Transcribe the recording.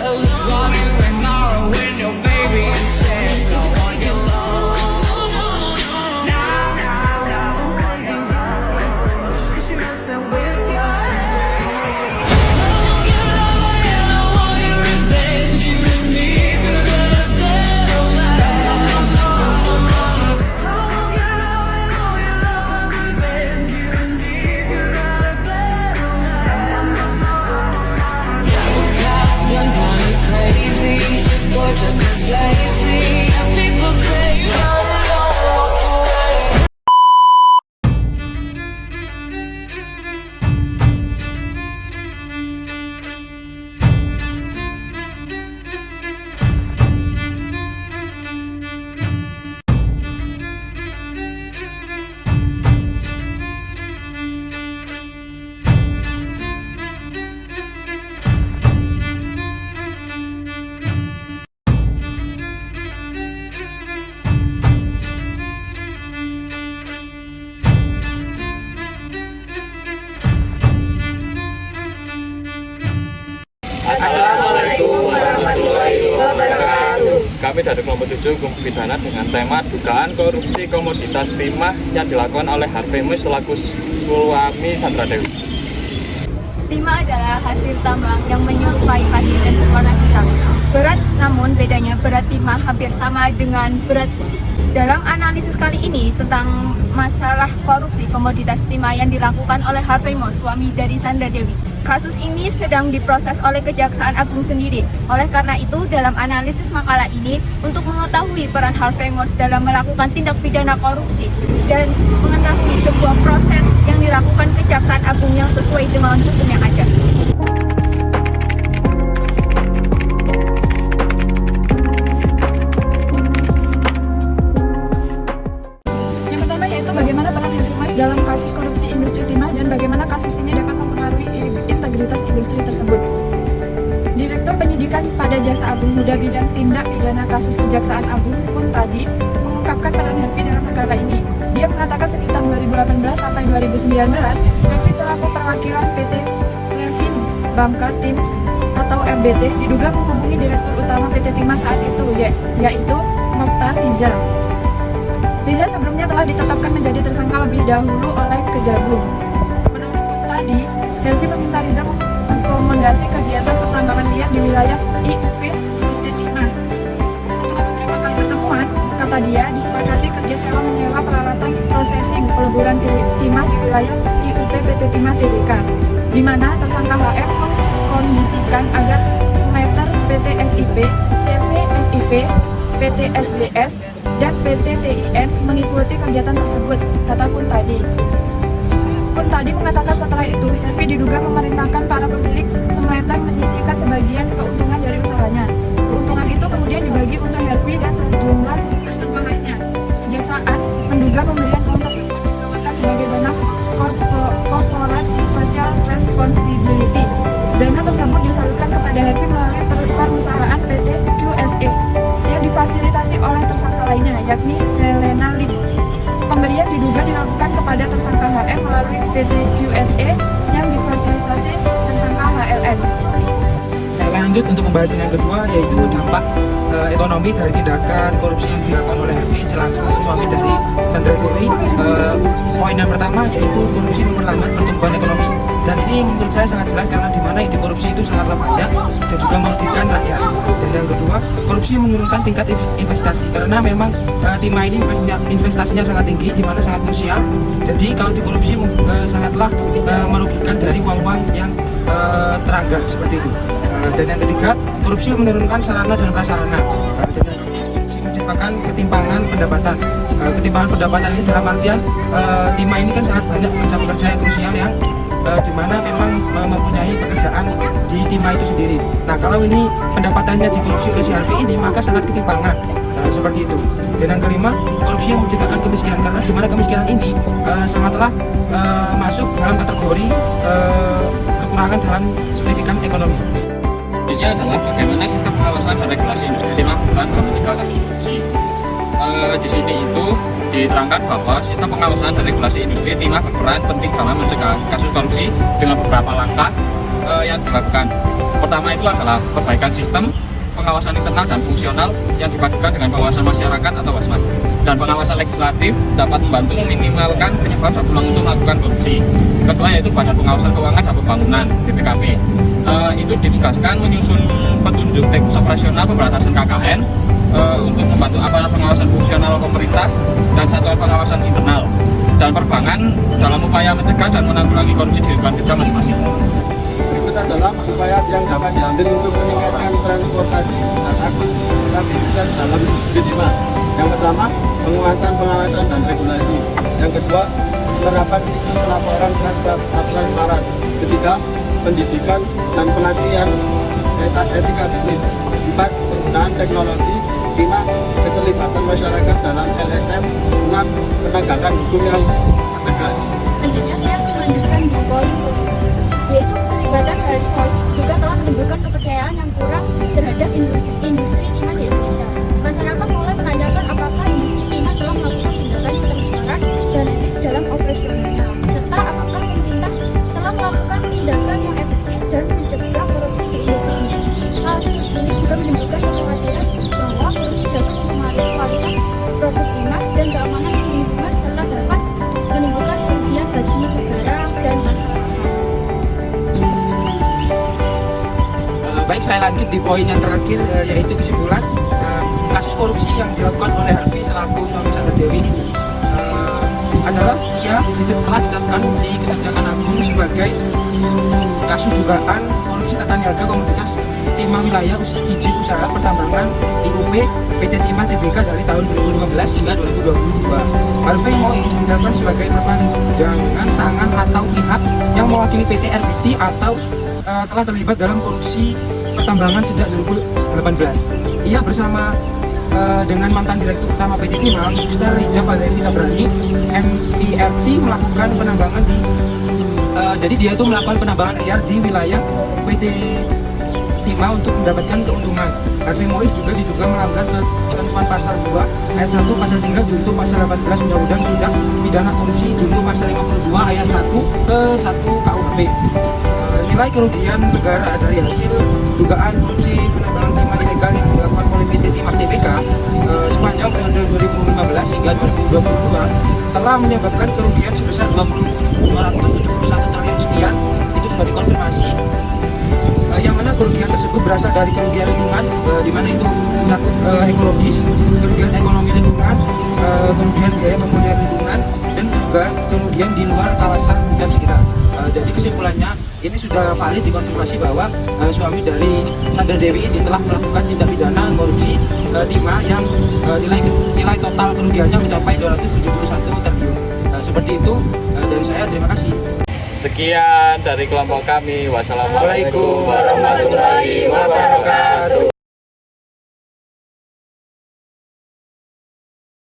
Love you tomorrow when your baby is sick. I want your love. Assalamualaikum warahmatullahi wabarakatuh. Kami dari kelompok 7 hukum pidana dengan tema dugaan korupsi komoditas timah yang dilakukan oleh Harvey Mois selaku suami Sandra Dewi. Timah adalah hasil tambang yang menyerupai pasir dan berwarna hitam. Berat, namun bedanya berat timah hampir sama dengan berat besi. Dalam analisis kali ini tentang masalah korupsi komoditas timah yang dilakukan oleh Harvey Mois, suami dari Sandra Dewi. Kasus ini sedang diproses oleh Kejaksaan Agung sendiri. Oleh karena itu, dalam analisis makalah ini, untuk mengetahui peran Harvey Mois dalam melakukan tindak pidana korupsi dan mengetahui sebuah proses yang dilakukan Kejaksaan Agung yang sesuai dengan hukum yang ada. Yang pertama yaitu bagaimana peran Harvey Mois dalam kasus korupsi industri timah dan bagaimana kasus ini dapat mempengaruhi integritas industri tersebut. Direktur Penyidikan pada Jaksa Agung Muda Bidang Tindak Pidana Kasus Kejaksaan Agung Kuntadi mengungkapkan peran Harvey dalam perkara ini. Dia mengatakan sekitar 2018 sampai 2019, Harvey selaku perwakilan PT Revin Bangka Tim atau RBT diduga menghubungi Direktur Utama PT Timah saat itu, yaitu Mokhtar Rizal. Rizal sebelumnya telah ditetapkan menjadi tersangka lebih dahulu oleh Kejagung. Menurut Kuntadi, Harvey meminta Rizal mengakomodasi kegiatan pertambangan liar di wilayah IUP PT Timah. Setelah beberapa kali pertemuan, kata dia, disepakati kerjasama menyewa peralatan processing peleburan timah di wilayah IUP PT Timah Tbk, di mana tersangka HF mengkondisikan agar Smelter PT SIP, CV MIP, PT SBS, dan PT TIN mengikuti kegiatan tersebut, kata Kuntadi. Kuntadi mengatakan setelah itu, Harvey diduga memerintahkan para pemilik Smelter menyisihkan sebagian keuntungan dari usahanya. Keuntungan itu kemudian dibagi untuk Harvey dan sejumlah tersangka lainnya. Kejaksaan menduga pemberian uang tersebut disamakan sebagai dana corporate social responsibility. Dana tersebut disalurkan kepada Harvey melalui perusahaan PT QSA yang difasilitasi oleh tersangka lainnya, yakni Helena Lim. Pemberian diduga dilakukan kepada tersangka HM melalui PT QSA yang difasilitasi tersangka HLN. Saya lanjut untuk pembahasan yang kedua, yaitu dampak ekonomi dari tindakan korupsi yang dilakukan oleh Harvey selaku suami dari Sandra Dewi. Poin yang pertama yaitu korupsi memperlambat pertumbuhan ekonomi, dan ini menurut saya sangat jelas karena di mana ide korupsi itu sangatlah banyak dan juga merugikan rakyat. Dan yang kedua, korupsi menurunkan tingkat investasi karena memang timah ini investasinya sangat tinggi, di mana sangat krusial. Jadi kalau dikorupsi sangatlah merugikan dari uang-uang yang teranggar seperti itu. Dan yang ketiga, korupsi menurunkan sarana dan prasarana. Dan yang keempat, korupsi menciptakan ketimpangan pendapatan. Ketimpangan pendapatan ini dalam artian timah ini kan sangat banyak pekerja yang krusial yang dimana memang mempunyai pekerjaan di timah itu sendiri. Nah, kalau ini pendapatannya dikorupsi oleh si Harvey ini, maka sangat ketimpangan seperti itu. Dan yang kelima, korupsi yang menciptakan kemiskinan karena dimana kemiskinan ini sangatlah masuk dalam kategori kekurangan dalam signifikan ekonomi. Ini adalah bagaimana sistem pengawasan dan regulasi industri timah berperan dalam mencegah kasus korupsi. Di sini itu diterangkan bahwa sistem pengawasan dan regulasi industri timah berperan penting dalam mencegah kasus korupsi dengan beberapa langkah yang dilakukan. Pertama itu adalah perbaikan sistem pengawasan internal dan fungsional yang dipadukan dengan pengawasan masyarakat atau wasmas. Dan pengawasan legislatif dapat membantu meminimalkan penyebab dan peluang untuk melakukan korupsi. Kedua yaitu Badan Pengawasan Keuangan dan Pembangunan (BPKP). Itu ditugaskan menyusun petunjuk teknis operasional pemberantasan KKN untuk membantu aparat pengawasan fungsional pemerintah dan satuan pengawasan internal dan perbankan dalam upaya mencegah dan menanggulangi korupsi di lingkungan kerja masing-masing. Berikut adalah upaya yang dapat diambil untuk meningkatkan transportasi dan aktivitas dalam industri timah. Yang pertama, penguatan pengawasan dan regulasi. Yang kedua, penerapan sistem pelaporan transparan. Ketiga, pendidikan dan pelatihan etika bisnis. Empat, penggunaan teknologi. Lima, keterlibatan masyarakat dalam LSM. Enam, penegakan hukum yang tegas. Selanjutnya saya melanjutkan di poin yaitu keterlibatan Harvey Moise juga telah menimbulkan kepercayaan yang kurang terhadap industri timah di Indonesia. Masyarakat mulai menanyakan apakah industri timah telah melakukan tindakan yang transparan dan etis dalam operasionalnya, serta apakah pemerintah telah melakukan tindakan yang efektif dan mencegah korupsi di industri ini. Kasus ini juga menimbulkan kekhawatiran bahwa korupsi dapat mempengaruhi kualitas produk timah dan keamanan lingkungan serta dapat menimbulkan kerugian bagi negara dan masyarakat. Baik, saya lanjut di poin yang terakhir, yaitu kesimpulan kasus korupsi yang dilakukan oleh Harvey selaku suami Sandra Dewi ini adalah ia telah ditetapkan di Kejaksaan Agung sebagai kasus dugaan korupsi tata niaga komoditas timah wilayah izin usaha pertambangan IUP PT Timah Tbk dari tahun 2015 hingga 2022. Harvey Moise ditetapkan sebagai perpanjangan tangan atau pihak yang mewakili PT RBT atau telah terlibat dalam korupsi pertambangan sejak 2018. Ia bersama dengan mantan direktur utama PT Timah, Mr. Rijab Alevi Tabrani, MPRT melakukan penambangan di jadi dia itu melakukan penambangan liar di wilayah PT Timah untuk mendapatkan keuntungan. Harvey Moise juga diduga melanggar ketentuan pasal 2 ayat 1 pasal 3 junto pasal 18 Undang-Undang Tindak Pidana Korupsi junto pasal 52 ayat 1 ke 1 KUHP. Nilai kerugian negara dari hasil dugaan korupsi penambangan timah ilegal yang dilakukan oleh PT Timah Tbk sepanjang periode 2015 hingga 2022 telah menyebabkan kerugian sebesar 271 triliun sekian. Itu sudah dikonfirmasi. Yang mana kerugian tersebut berasal dari kerugian lingkungan, di mana itu cakup ekologis, kerugian ekonomi lingkungan, kerugian biaya pemulihan lingkungan, dan juga kerugian di luar kawasan dan sekitar. Jadi kesimpulannya ini sudah valid dikonfirmasi bahwa suami dari Sandra Dewi ini telah melakukan tindak pidana korupsi timah yang nilai total kerugiannya mencapai 271 triliun. Seperti itu dari saya, terima kasih. Sekian dari kelompok kami. Wassalamualaikum warahmatullahi wabarakatuh.